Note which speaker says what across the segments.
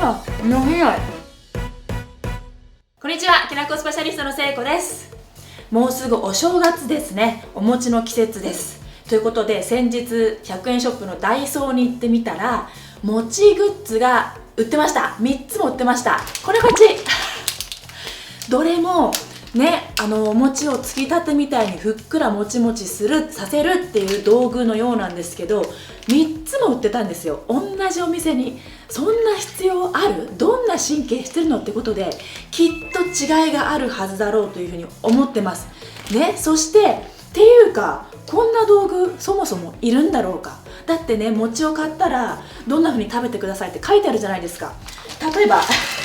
Speaker 1: 飲めない。こんにちは、きなこスペシャリストのせいこです。もうすぐお正月ですね。お餅の季節です。ということで、先日100円ショップのダイソーに行ってみたら、餅グッズが売ってました。3つも売ってました。これこっちどれもね、お餅をつきたてみたいにふっくらもちもちさせるっていう道具のようなんですけど、3つも売ってたんですよ。同じお店に。そんな必要ある？どんな神経してるのってことで、きっと違いがあるはずだろうというふうに思ってますね。そしてっていうか、こんな道具そもそもいるんだろうか。だってね、餅を買ったらどんな風に食べてくださいって書いてあるじゃないですか。例えば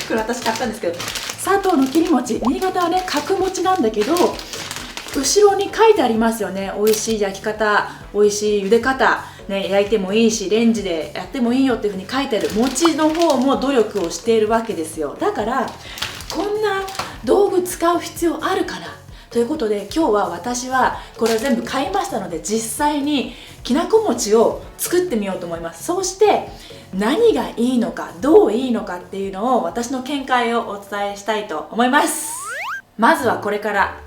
Speaker 1: これ私買ったんですけど、佐藤の切り餅、新潟はね角餅なんだけど、後ろに書いてありますよね。美味しい焼き方、美味しい茹で方ね、焼いてもいいしレンジでやってもいいよっていう風に書いてある。餅の方も努力をしているわけですよ。だからこんな道具使う必要あるかなということで、今日は私はこれを全部買いましたので、実際にきなこ餅を作ってみようと思います。そして何がいいのか、どういいのかっていうのを私の見解をお伝えしたいと思います。まずはこれから、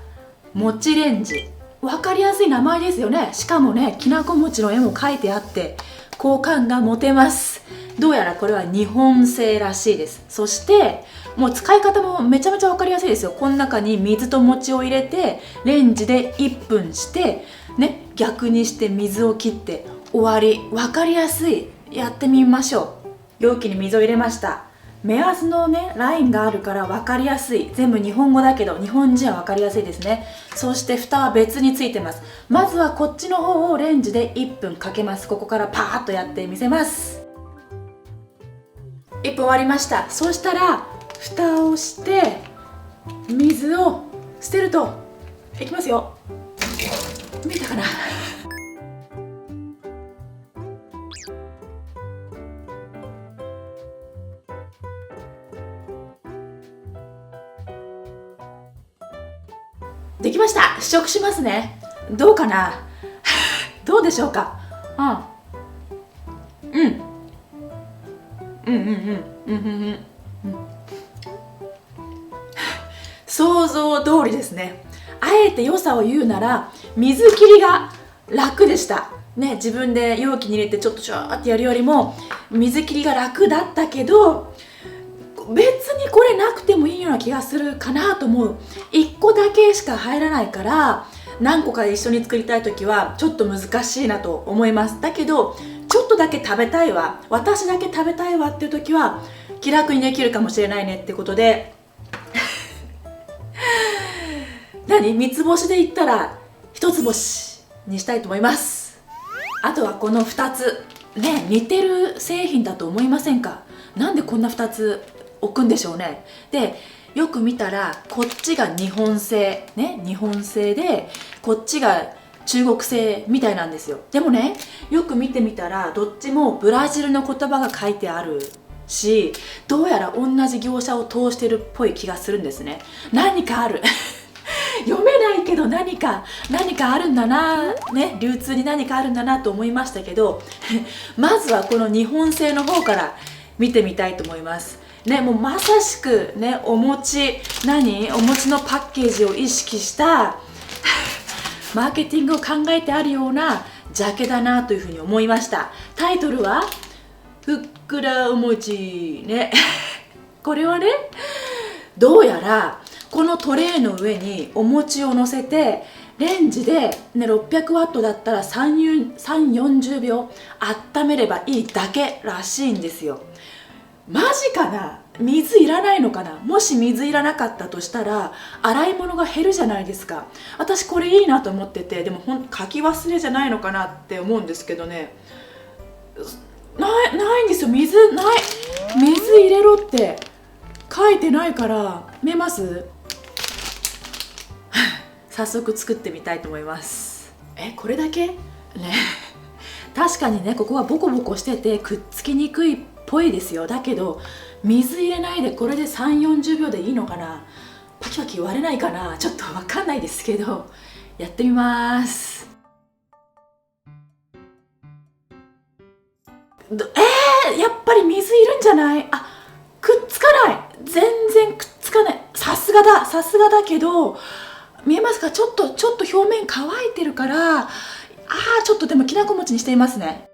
Speaker 1: 餅レンジ、分かりやすい名前ですよね。しかもね、きなこ餅の絵も描いてあって好感が持てます。どうやらこれは日本製らしいです。そしてもう使い方もめちゃめちゃ分かりやすいですよ。この中に水と餅を入れてレンジで1分してね、逆にして水を切って終わり。分かりやすい。やってみましょう。容器に水を入れました。目安のねラインがあるから分かりやすい。全部日本語だけど日本人は分かりやすいですね。そして蓋は別についてます。まずはこっちの方をレンジで1分かけます。ここからパーッとやってみせます。1分終わりました。そうしたら蓋をして水を捨てると、いきますよ。見えたかな。できました。試食しますね。どうかなどうでしょうか。想像通りですね。あえて良さを言うなら、水切りが楽でしたね。自分で容器に入れてちょっとシャーってやるよりも水切りが楽だったけど、別にこれなくてもいいような気がするかなと思う。1個だけしか入らないから、何個か一緒に作りたい時はちょっと難しいなと思います。だけどちょっとだけ食べたいわ、私だけ食べたいわっていう時は気楽にできるかもしれないねってことで三つ星で言ったら一つ星にしたいと思います。あとはこの2つね、似てる製品だと思いませんか？なんでこんな2つ置くんでしょうね。で、よく見たらこっちが日本製ね、日本製でこっちが中国製みたいなんですよ。でもね、よく見てみたらどっちもブラジルの言葉が書いてあるし、どうやら同じ業者を通してるっぽい気がするんですね。何かある読めないけど何かあるんだなね、流通に何かあるんだなと思いましたけどまずはこの日本製の方から見てみたいと思いますね。もうまさしくね、お餅のパッケージを意識したマーケティングを考えてあるようなジャケだなというふうに思いました。タイトルはふっくらお餅ねこれはね、どうやらこのトレイの上にお餅を乗せてレンジで、ね、600ワットだったら3、40秒温めればいいだけらしいんですよ。マジかな。水いらないのかな。もし水いらなかったとしたら洗い物が減るじゃないですか。私これいいなと思ってて、でも書き忘れじゃないのかなって思うんですけどね、ないんですよ。水入れろって書いてないから。見えます？早速作ってみたいと思います。これだけね確かにね、ここはボコボコしててくっつきにくいっぽいですよ。だけど水入れないでこれで3、40秒でいいのかな。パキパキ割れないかな。ちょっとわかんないですけど、やってみます。やっぱり水いるんじゃない？くっ全然くっつかない。さすがだけど、見えますか？ちょっと表面乾いてるから、ちょっとでもきなこ餅にしていますね。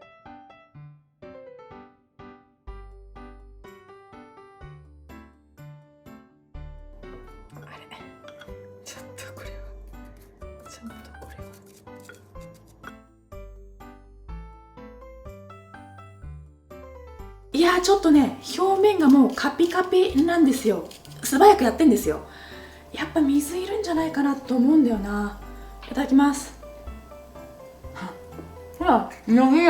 Speaker 1: ちょっとこれはいやちょっとね、表面がもうカピカピなんですよ。素早くやってんですよ。やっぱ水いるんじゃないかなと思うんだよな。いただきます。ほら、伸び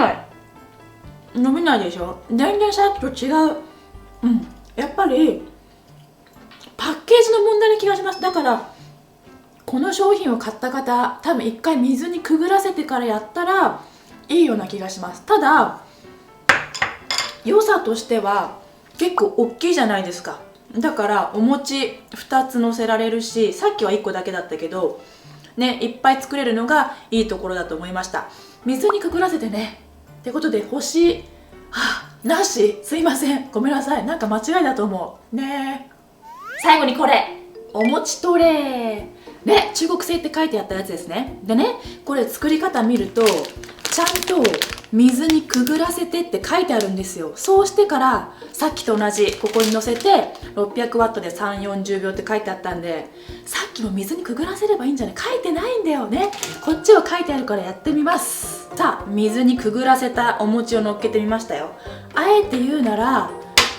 Speaker 1: ないでしょ。全然さっきと違う。やっぱりパッケージの問題な気がします。だからこの商品を買った方、多分一回水にくぐらせてからやったらいいような気がします。ただ良さとしては結構大きいじゃないですか。だからお餅2つ乗せられるし、さっきは1個だけだったけどね、いっぱい作れるのがいいところだと思いました。水にくぐらせてね。ってことで星なし、すいません、ごめんなさい、なんか間違いだと思うね。最後にこれ、お餅トレーね、中国製って書いてあったやつですね。でね、これ作り方見るとちゃんと水にくぐらせてって書いてあるんですよ。そうしてからさっきと同じここに乗せて600ワットで3、40秒って書いてあったんで、さっきも水にくぐらせればいいんじゃない？書いてないんだよね。こっちは書いてあるからやってみます。さあ、水にくぐらせたお餅を乗っけてみましたよ。あえて言うなら、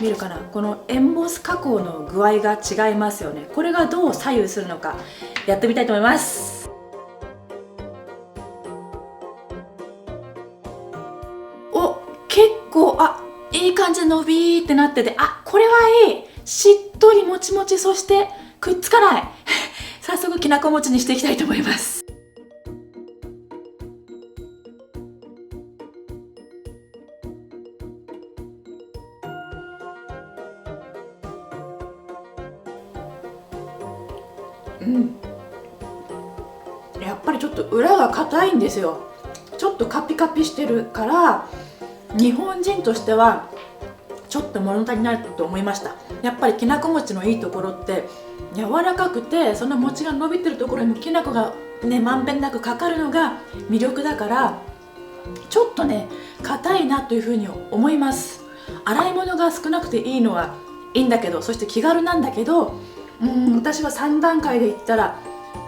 Speaker 1: 見るかな、このエンボス加工の具合が違いますよね。これがどう左右するのかやってみたいと思います。結構いい感じで伸びーってなってて、これはいい。しっとりもちもち、そしてくっつかない早速きなこ餅にしていきたいと思います。やっぱりちょっと裏が硬いんですよ。ちょっとカピカピしてるから、日本人としてはちょっと物足りないと思いました。やっぱりきなこ餅のいいところって柔らかくて、その餅が伸びてるところにきなこがね、まんべんなくかかるのが魅力だから、ちょっとね硬いなというふうに思います。洗い物が少なくていいのはいいんだけど、そして気軽なんだけど、私は3段階でいったら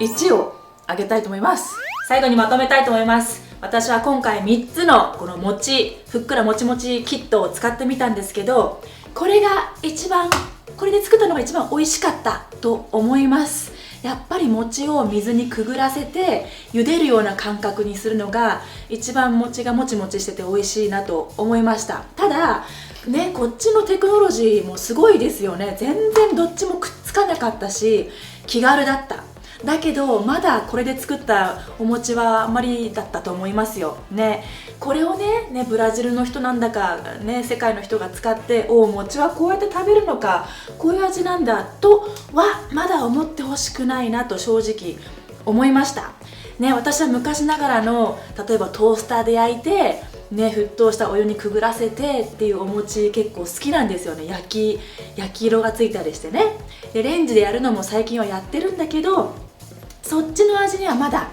Speaker 1: 1をあげたいと思います。最後にまとめたいと思います。私は今回3つのこの餅、ふっくらもちもちキットを使ってみたんですけど、これで作ったのが一番美味しかったと思います。やっぱり餅を水にくぐらせて茹でるような感覚にするのが一番餅がもちもちしてて美味しいなと思いました。ただね、こっちのテクノロジーもすごいですよね。全然どっちもくっつかなかったし気軽だった。だけどまだこれで作ったお餅はあんまりだったと思いますよね。これをねブラジルの人なんだかね、世界の人が使って、お餅はこうやって食べるのか、こういう味なんだとはまだ思ってほしくないなと正直思いましたね。私は昔ながらの、例えばトースターで焼いてね、沸騰したお湯にくぐらせてっていうお餅結構好きなんですよね。焼き色がついたりしてね。でレンジでやるのも最近はやってるんだけど、そっちの味にはまだ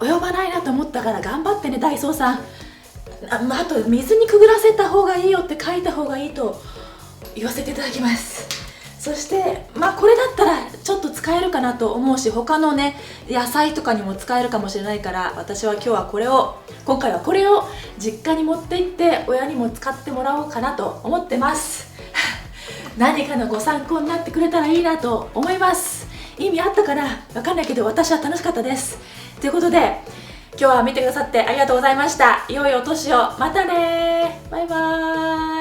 Speaker 1: 及ばないなと思ったから、頑張ってねダイソーさん。あと水にくぐらせた方がいいよって書いた方がいいと言わせていただきます。そしてこれだったらちょっと使えるかなと思うし、他のね野菜とかにも使えるかもしれないから、私は今回はこれを実家に持って行って親にも使ってもらおうかなと思ってます何かのご参考になってくれたらいいなと思います。意味あったかな、わかんないけど私は楽しかったです。ということで今日は見てくださってありがとうございました。良いお年を。またね、バイバーイ。